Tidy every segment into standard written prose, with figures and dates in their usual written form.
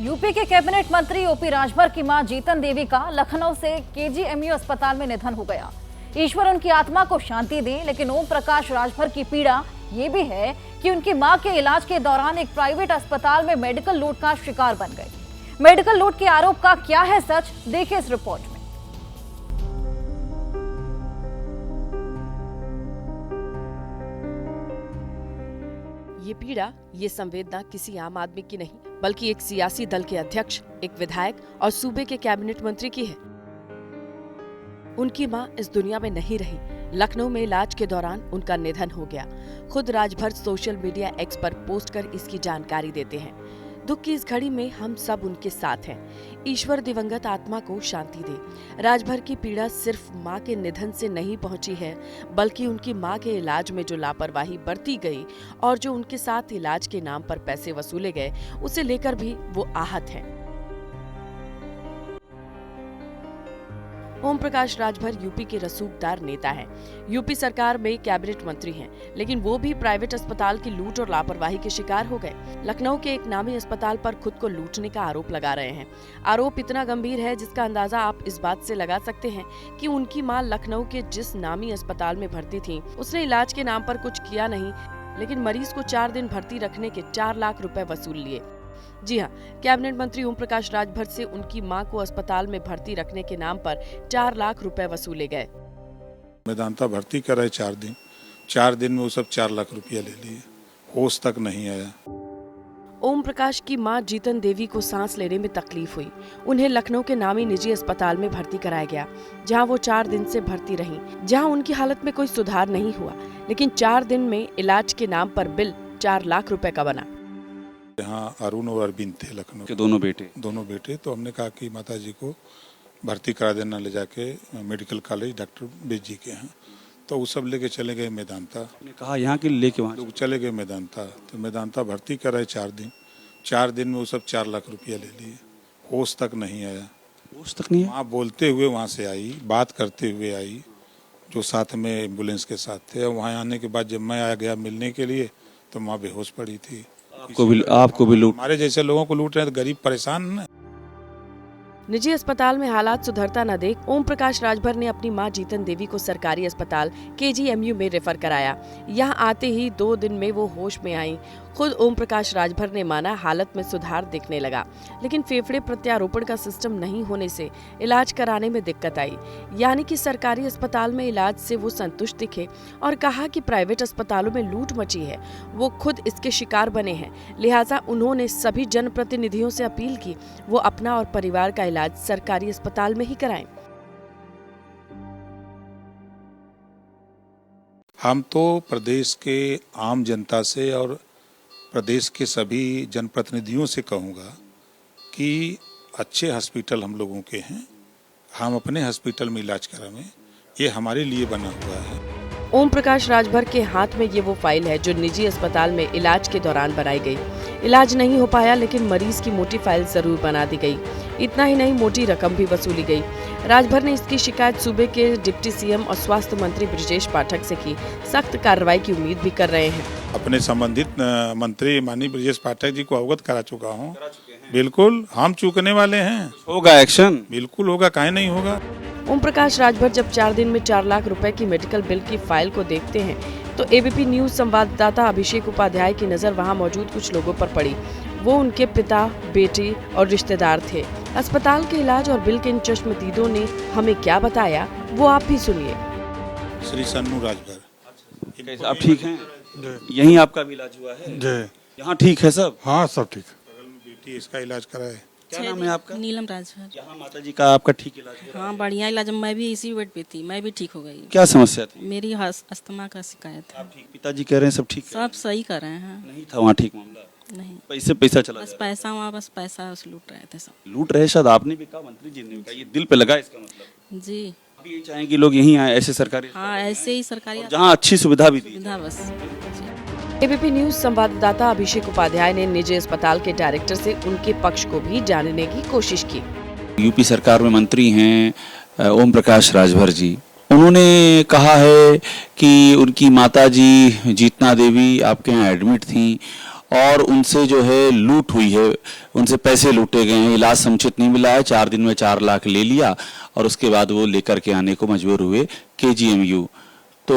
UP के cabinet मंत्री OP Rajbhar की मां जीतन देवी का लखनऊ से केजीएमयू अस्पताल में निधन हो गया। ईश्वर उनकी आत्मा को शांति दे, लेकिन ओम प्रकाश राजभर की पीड़ा ये भी है कि उनकी मां के इलाज के दौरान एक प्राइवेट अस्पताल में मेडिकल लूट का शिकार बन गए। मेडिकल लूट के आरोप का क्या है सच, देखिए इस रिपोर्ट में। ये पीड़ा, ये संवेदना किसी आम आदमी की नहीं, बल्कि एक सियासी दल के अध्यक्ष, एक विधायक और सूबे के कैबिनेट मंत्री की है। उनकी मां इस दुनिया में नहीं रही। लखनऊ में इलाज के दौरान उनका निधन हो गया। खुद राजभर सोशल मीडिया एक्स पर पोस्ट कर इसकी जानकारी देते हैं। दुख की इस घड़ी में हम सब उनके साथ हैं। ईश्वर दिवंगत आत्मा को शांति दे। राजभर की पीड़ा सिर्फ मां के निधन से नहीं पहुंची है, बल्कि उनकी मां के इलाज में जो लापरवाही बरती गई और जो उनके साथ इलाज के नाम पर पैसे वसूले गए, उसे लेकर भी वो आहत हैं। ओम प्रकाश राजभर यूपी के रसूखदार नेता हैं। यूपी सरकार में कैबिनेट मंत्री हैं, लेकिन वो भी प्राइवेट अस्पताल की लूट और लापरवाही के शिकार हो गए। लखनऊ के एक नामी अस्पताल पर खुद को लूटने का आरोप लगा रहे हैं। आरोप इतना गंभीर है जिसका अंदाजा आप इस बात से लगा सकते हैं कि उनकी मां लखनऊ के जिस नामी अस्पताल में भर्ती थी, उसने इलाज के नाम पर कुछ किया नहीं, लेकिन मरीज को 4 दिन भर्ती रखने के 4 लाख रुपए वसूल लिए। जी हाँ, कैबिनेट मंत्री ओम प्रकाश राजभर से उनकी मां को अस्पताल में भर्ती रखने के नाम पर 4 लाख रुपए वसूले गए। मेदांता भर्ती कराए 4 दिन में वो सब 4 लाख रुपया ले लिए, होश तक नहीं आया। ओम प्रकाश की मां जीतन देवी को सांस लेने में तकलीफ हुई। उन्हें लखनऊ के नामी निजी अस्पताल में भर्ती कराया गया, जहां वो 4 दिन से भर्ती रहीं, जहां उनकी हालत में कोई सुधार नहीं हुआ, लेकिन 4 दिन में इलाज के नाम पर बिल 4 लाख रुपए का बना। यहाँ अरुण और अरविंद थे लखनऊ के दोनों बेटे। तो हमने कहा कि माता जी को भर्ती करा देना ले जाके मेडिकल कॉलेज डॉक्टर बेज जी के हैं। तो वो सब लेके चले गए मेदांता। आपने कहा यहाँ के लेके वहाँ चले गए मेदांता। तो मेदांता भर्ती कराए 4 दिन में वो सब 4 लाख रुपया ले लिए, होश तक नहीं आया। होश तक नहीं है। वहाँ बोलते हुए वहाँ से आई, बात करते हुए आई, जो साथ में एम्बुलेंस के साथ थे। वहाँ आने के बाद जब मैं आ गया मिलने के लिए, तो माँ बेहोश पड़ी थी। आपको भी लूट। हमारे जैसे लोगों को लूट रहे हैं, तो गरीब परेशान है। निजी अस्पताल में हालात सुधरता न देख ओम प्रकाश राजभर ने अपनी मां जीतन देवी को सरकारी अस्पताल केजीएमयू में रेफर कराया। यहां आते ही 2 दिन में वो होश में आई। खुद ओम प्रकाश राजभर ने माना हालत में सुधार दिखने लगा, लेकिन फेफड़े प्रत्यारोपण का सिस्टम नहीं होने से इलाज कराने में दिक्कत आई। यानी कि सरकारी अस्पताल में इलाज से वो संतुष्ट दिखे और कहा कि प्राइवेट अस्पतालों में लूट मची है, वो खुद इसके शिकार बने हैं। लिहाजा उन्होंने सभी जनप्रतिनिधियों से अपील की वो अपना और परिवार का इलाज सरकारी अस्पताल में ही कराएं। हम तो प्रदेश के आम जनता से और प्रदेश के सभी जनप्रतिनिधियों से कहूँगा कि अच्छे हॉस्पिटल हम लोगों के हैं, हम अपने हॉस्पिटल में इलाज करावें, ये हमारे लिए बना हुआ है। ओम प्रकाश राजभर के हाथ में ये वो फाइल है जो निजी अस्पताल में इलाज के दौरान बनाई गई। इलाज नहीं हो पाया, लेकिन मरीज की मोटी फाइल जरूर बना दी गई। इतना ही नहीं, मोटी रकम भी वसूली गई। राजभर ने इसकी शिकायत सूबे के डिप्टी सीएम और स्वास्थ्य मंत्री ब्रजेश पाठक से की। सख्त कार्रवाई की उम्मीद भी कर रहे हैं। अपने संबंधित मंत्री माननीय ब्रजेश पाठक जी को अवगत करा चुका हूँ। बिल्कुल हम चूकने वाले हैं। होगा एक्शन, बिल्कुल होगा, काहे नहीं होगा। ओम प्रकाश राजभर जब 4 दिन में 4 लाख रुपए की मेडिकल बिल की फाइल को देखते हैं, तो एबीपी न्यूज संवाददाता अभिषेक उपाध्याय की नजर वहां मौजूद कुछ लोगों पर पड़ी। वो उनके पिता, बेटे और रिश्तेदार थे। अस्पताल के इलाज और बिल के इन चश्मदीदों ने हमें क्या बताया, वो आप भी सुनिए। श्री सन्नू राजभर। आप ठीक हैं? यहीं आपका भी इलाज हुआ है? यहाँ ठीक है सब? हाँ सब ठीक। बगल में बेटी इसका इलाज कराए। क्या नाम है आपका? नीलम राजभर। यहाँ माता जी का आपका ठीक इलाज हुआ? हाँ बढ़िया इलाज, मैं भी इसी बेड पे थी, मैं भी ठीक हो गई। क्या समस्या थी? मेरी अस्थमा का शिकायत है। आप ठीक? पिताजी कह रहे हैं सब ठीक है? सब सही कर रहे हैं। नहीं था वहाँ ठीक मामला? नहीं, पैसा चला बस पैसा, वहाँ बस पैसा लूट रहे थे सब। लूट रहे, शायद आपने भी कहा, मंत्री जी ने भी कहा, ये दिल पे लगा इसका मतलब। जी आप यही चाहें कि लोग यहीं आए ऐसे सरकारी? हाँ ऐसे ही सरकारी जहाँ अच्छी सुविधा भी दी। सुविधा बस। एबीपी न्यूज संवाददाता अभिषेक उपाध्याय ने निजी अस्पताल के डायरेक्टर से उनके पक्ष को भी जानने की कोशिश की। यूपी सरकार में मंत्री हैं ओम प्रकाश राजभर जी। उन्होंने कहा है कि उनकी माताजी जीतना देवी आपके यहाँ एडमिट थी और उनसे जो है लूट हुई है, उनसे पैसे लूटे गए हैं, इलाज समुचित नहीं मिला है, 4 दिन में 4 लाख ले लिया और उसके बाद वो लेकर के आने को मजबूर हुए KGMU। तो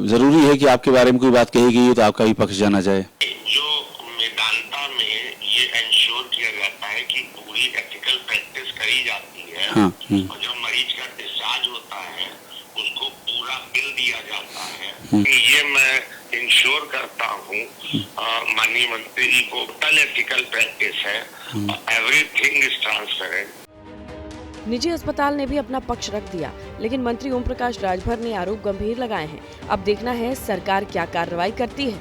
जरूरी है कि आपके बारे में कोई बात कही गई है तो आपका भी पक्ष जाना जाए। जो मेदांता में ये इंश्योर किया जाता है कि पूरी एथिकल प्रैक्टिस करी जाती है, हाँ, और जब मरीज का डिस्चार्ज होता है उसको पूरा बिल दिया जाता है। ये मैं इंश्योर करता हूँ माननीय मंत्री जी को, टोटल एथिकल प्रैक्टिस है, एवरीथिंग इज ट्रांसपेरेंट। निजी अस्पताल ने भी अपना पक्ष रख दिया, लेकिन मंत्री ओम प्रकाश राजभर ने आरोप गंभीर लगाए हैं। अब देखना है सरकार क्या कार्रवाई करती है।